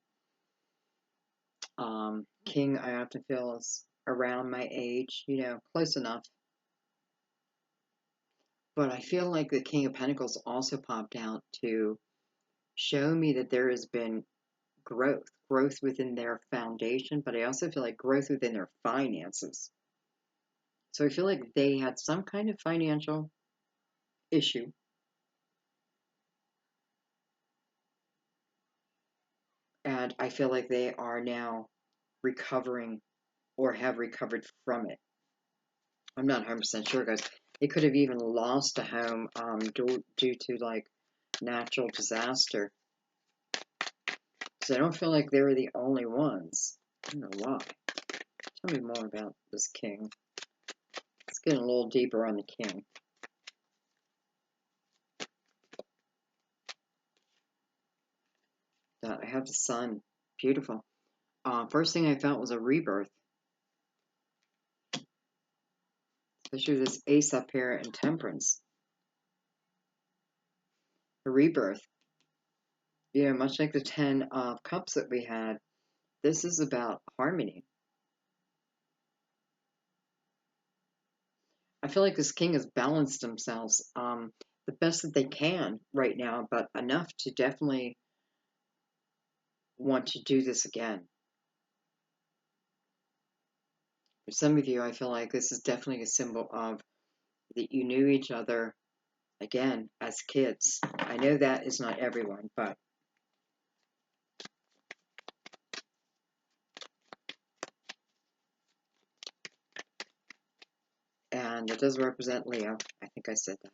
King, I often feel is around my age, close enough. But I feel like the King of Pentacles also popped out to show me that there has been growth within their foundation, but I also feel like growth within their finances. So I feel like they had some kind of financial issue. And I feel like they are now recovering or have recovered from it. I'm not 100% sure, guys. They could have even lost a home due to like natural disaster. So I don't feel like they were the only ones. I don't know why. Tell me more about this king. Let's get a little deeper on the king. I have the sun. Beautiful. First thing I felt was a rebirth. Especially this ace up here in temperance. A rebirth. Much like the 10 of cups that we had, this is about harmony. I feel like this king has balanced themselves the best that they can right now, but enough to definitely want to do this again. For some of you, I feel like this is definitely a symbol of that you knew each other again as kids. I know that is not everyone, but and it does represent Leo. I think I said that.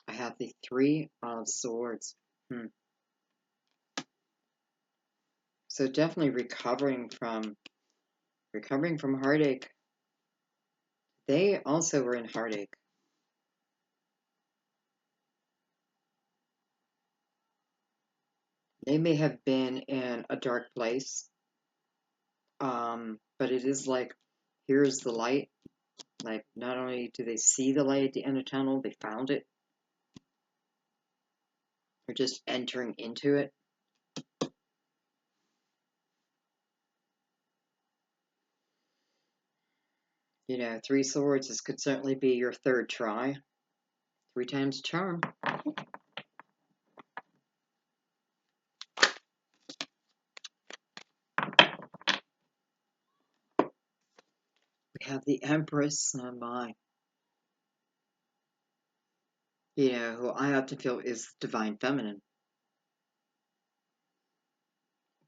I have the Three of Swords. So definitely recovering from heartache. They also were in heartache. They may have been in a dark place, but it is like, here's the light. Like, not only do they see the light at the end of the tunnel, they found it. They're just entering into it. Three swords, this could certainly be your third try. 3 times charm. We have the Empress. Oh my. Who I often feel is divine feminine.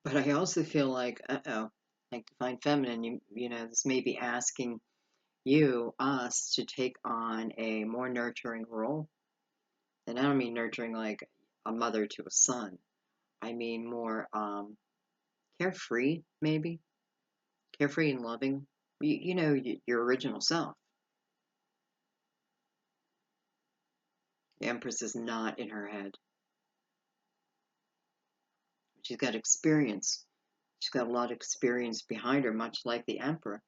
But I also feel like, like divine feminine, this may be asking us, to take on a more nurturing role. And I don't mean nurturing like a mother to a son. I mean more carefree, maybe. Carefree and loving. You know, your original self. The Empress is not in her head. She's got experience. She's got a lot of experience behind her, much like the Emperor.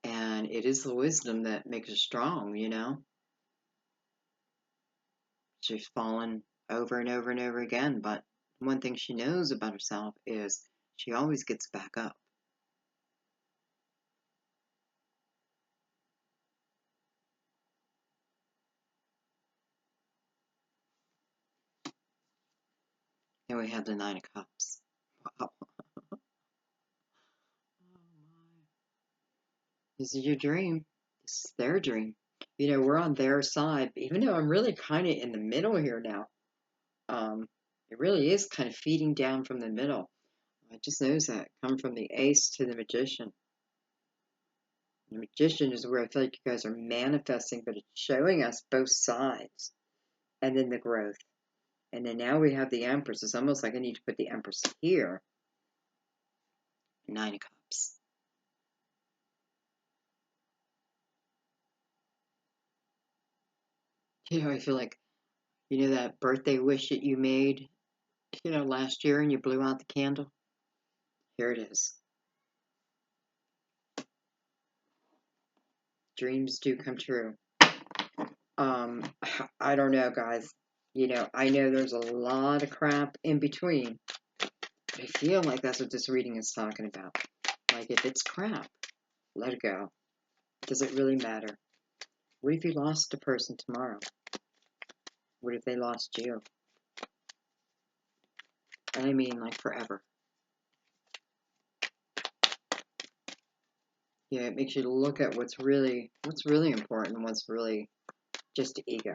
And it is the wisdom that makes her strong, you know? She's fallen over and over and over again, but one thing she knows about herself is she always gets back up. And we have the Nine of Cups. Wow. This is your dream. This is their dream. You know, we're on their side, even though I'm really kind of in the middle here now. It really is kind of feeding down from the middle. I just noticed that coming from the Ace to the Magician. The Magician is where I feel like you guys are manifesting, but it's showing us both sides, and then the growth. And then now we have the Empress. It's almost like I need to put the Empress here. Nine of Cups. You know, I feel like, you know, that birthday wish that you made, you know, last year and you blew out the candle? Here it is. Dreams do come true. I don't know, guys. You know, I know there's a lot of crap in between, but I feel like that's what this reading is talking about. Like, if it's crap, let it go. Does it really matter? What if you lost a person tomorrow? What if they lost you? And I mean, like, forever. Yeah, it makes you look at what's really important, what's really just ego.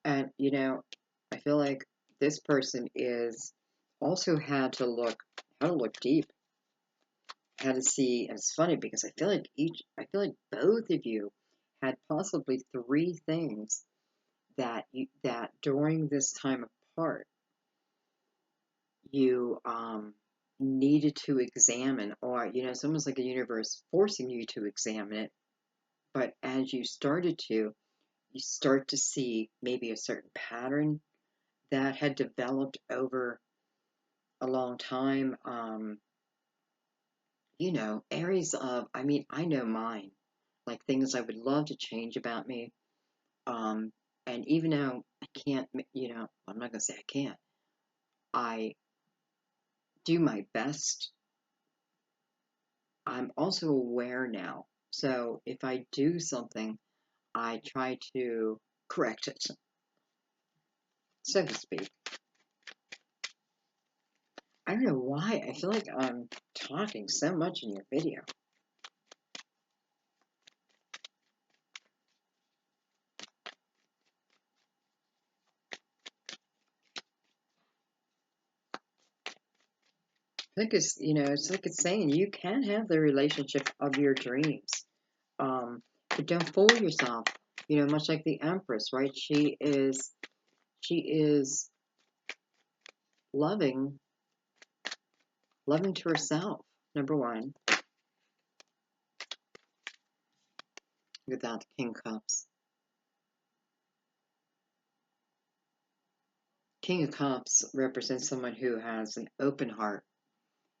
And, you know, I feel like this person is also had to look, how to look deep, how to see, and it's funny because I feel like both of you had possibly three things that that during this time apart, you needed to examine, or, you know, it's almost like the universe forcing you to examine it. But as you started to, you start to see maybe a certain pattern that had developed over a long time. You know, areas of, I mean, I know mine, like things I would love to change about me. Um, and even though I can't, you know, I'm not going to say I can't, I do my best. I'm also aware now. So if I do something, I try to correct it, so to speak. I don't know why. I feel like I'm talking so much in your video. I think it's, you know, it's like it's saying you can have the relationship of your dreams. But don't fool yourself. You know, much like the Empress, right? She is loving, loving to herself, number one, without the King of Cups. King of Cups represents someone who has an open heart,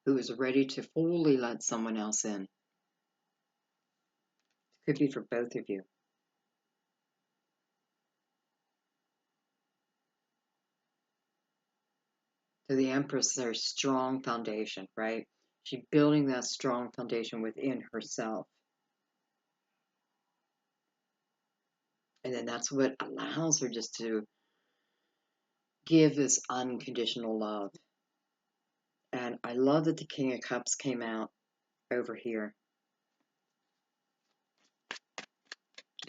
who is ready to fully let someone else in. Could be for both of you. So the Empress, there's a strong foundation, right? She's building that strong foundation within herself. And then that's what allows her just to give this unconditional love. And I love that the King of Cups came out over here.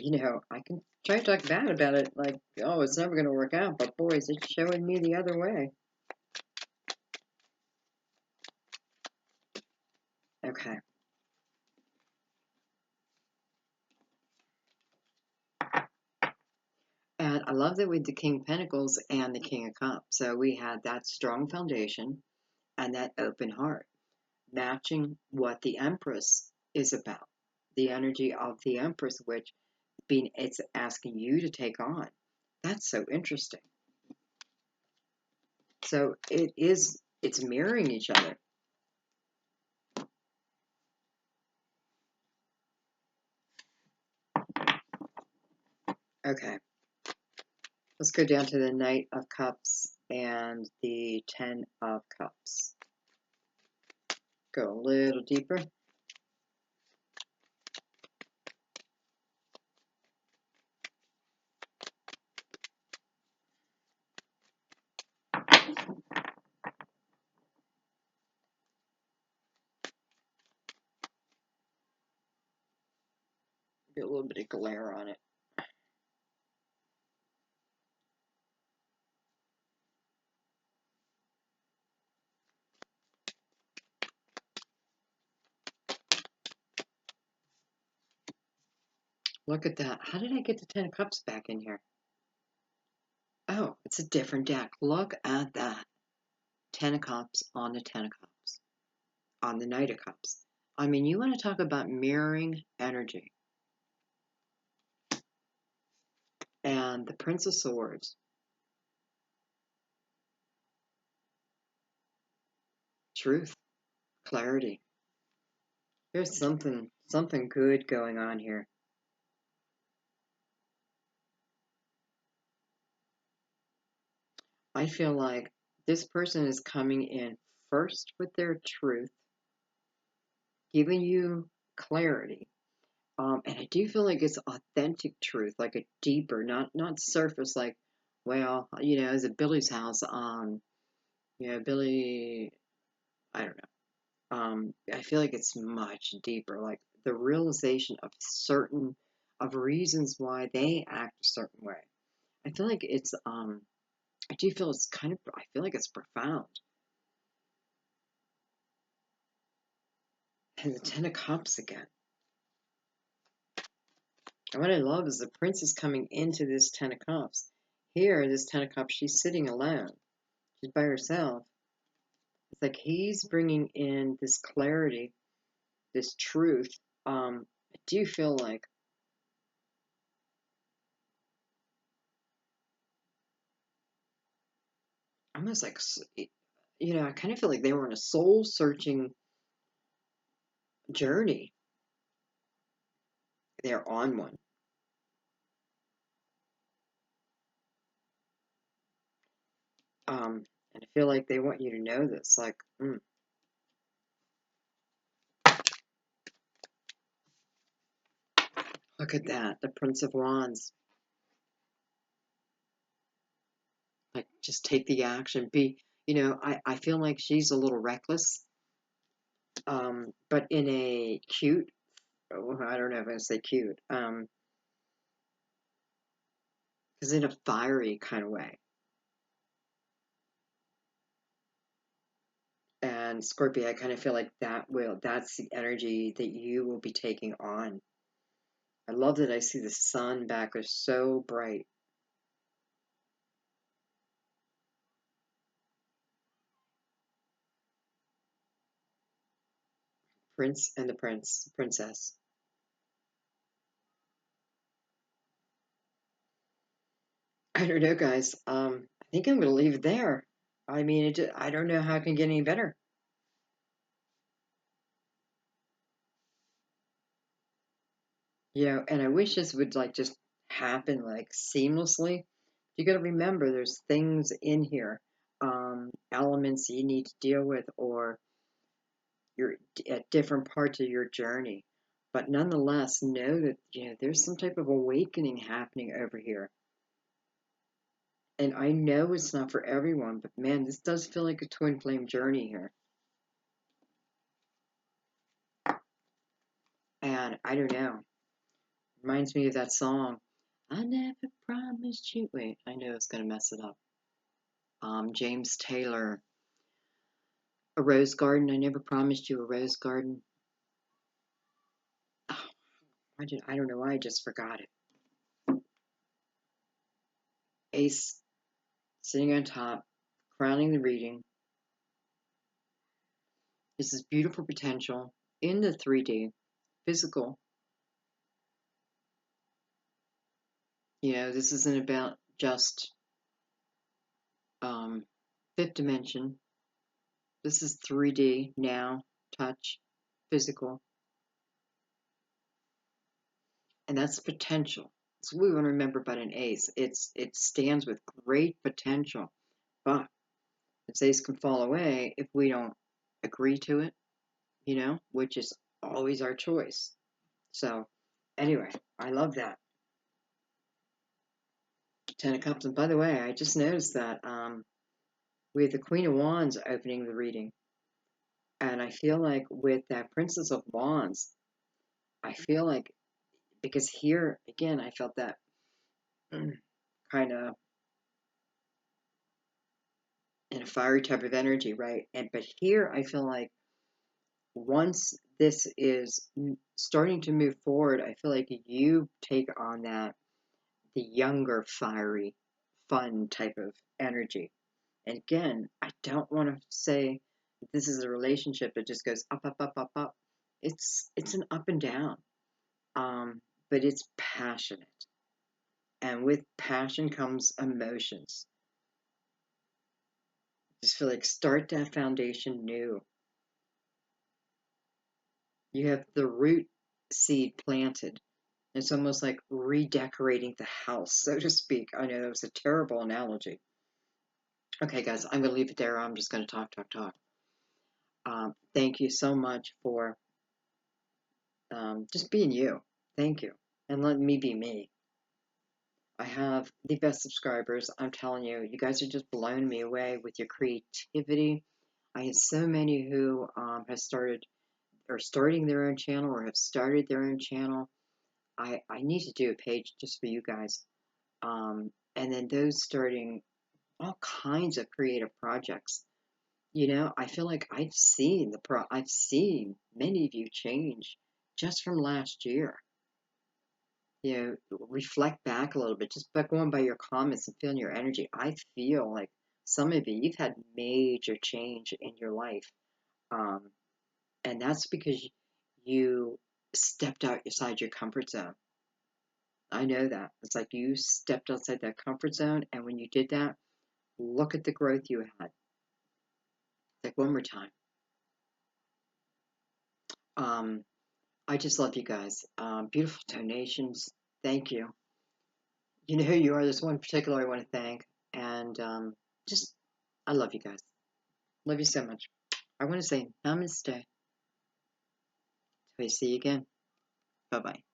You know, I can try to talk bad about it, like, oh, it's never going to work out, but boys, it's showing me the other way. Okay. I love that with the King of Pentacles and the King of Cups. So we had that strong foundation and that open heart, matching what the Empress is about. The energy of the Empress, which it's asking you to take on. That's so interesting. So it's mirroring each other. Okay. Let's go down to the Knight of Cups and the Ten of Cups. Go a little deeper. Get a little bit of glare on it. Look at that. How did I get the Ten of Cups back in here? Oh, it's a different deck. Look at that. Ten of Cups on the Ten of Cups. On the Knight of Cups. I mean, you want to talk about mirroring energy. And the Prince of Swords. Truth. Clarity. There's something good going on here. I feel like this person is coming in first with their truth, giving you clarity. And I do feel like it's authentic truth, like a deeper, not surface, like, well, is it Billy's house? Billy, I don't know. I feel like it's much deeper, like the realization of reasons why they act a certain way. I feel like I do feel I feel like it's profound. And the Ten of Cups again. And what I love is the Princess coming into this Ten of Cups. Here, this Ten of Cups, she's sitting alone. She's by herself. It's like he's bringing in this clarity, this truth. I do feel like almost like, I kind of feel like they were on a soul-searching journey. They're on one. And I feel like they want you to know this. Like, look at that, the Prince of Wands. Like, just take the action. I feel like she's a little reckless, but in a cute, I don't know if I say cute, because in a fiery kind of way. And Scorpio, I kind of feel like that's the energy that you will be taking on. I love that I see the sun back there so bright. Prince and the princess. I don't know, guys. I think I'm going to leave it there. I mean, I don't know how it can get any better. And I wish this would like just happen like seamlessly. You got to remember there's things in here, elements you need to deal with, or you're at different parts of your journey. But nonetheless, know that there's some type of awakening happening over here. And I know it's not for everyone, but man, this does feel like a twin flame journey here. And I don't know. Reminds me of that song. I never promised you. Wait, I know it's gonna mess it up. James Taylor. A rose garden. I never promised you a rose garden. Oh, I don't know why I just forgot it. Ace sitting on top, crowning the reading, is this beautiful potential in the 3D, physical. This isn't about just fifth dimension. This is 3D now, touch, physical. And that's potential. So we want to remember about an ace. It stands with great potential, but its ace can fall away if we don't agree to it, which is always our choice. So anyway, I love that. Ten of Cups. And by the way, I just noticed that we have the Queen of Wands opening the reading. And I feel like with that Princess of Wands, I feel like, because here, again, I felt that kind of in a fiery type of energy, right? But here I feel like once this is starting to move forward, I feel like you take on that, the younger, fiery, fun type of energy. And again, I don't want to say this is a relationship that just goes up, up, up, up, up. It's an up and down, but it's passionate, and with passion comes emotions. Just feel like start that foundation new. You have the root seed planted. It's almost like redecorating the house, so to speak. I know that was a terrible analogy. Okay, guys, I'm going to leave it there. I'm just going to talk, talk, talk. Thank you so much for just being you. Thank you. And letting me be me. I have the best subscribers. I'm telling you, you guys are just blowing me away with your creativity. I have so many who have started or starting their own channel or have started their own channel. I need to do a page just for you guys. And then those starting all kinds of creative projects. I feel like I've seen many of you change just from last year. Reflect back a little bit, just by going by your comments and feeling your energy. I feel like some of you've had major change in your life. Um, and that's because you stepped outside your comfort zone. I know that. It's like you stepped outside that comfort zone, and when you did that, look at the growth you had. Like one more time. I just love you guys. Beautiful donations. Thank you. You know who you are. There's one particular I want to thank. And just, I love you guys. Love you so much. I want to say namaste. Till we see you again. Bye bye.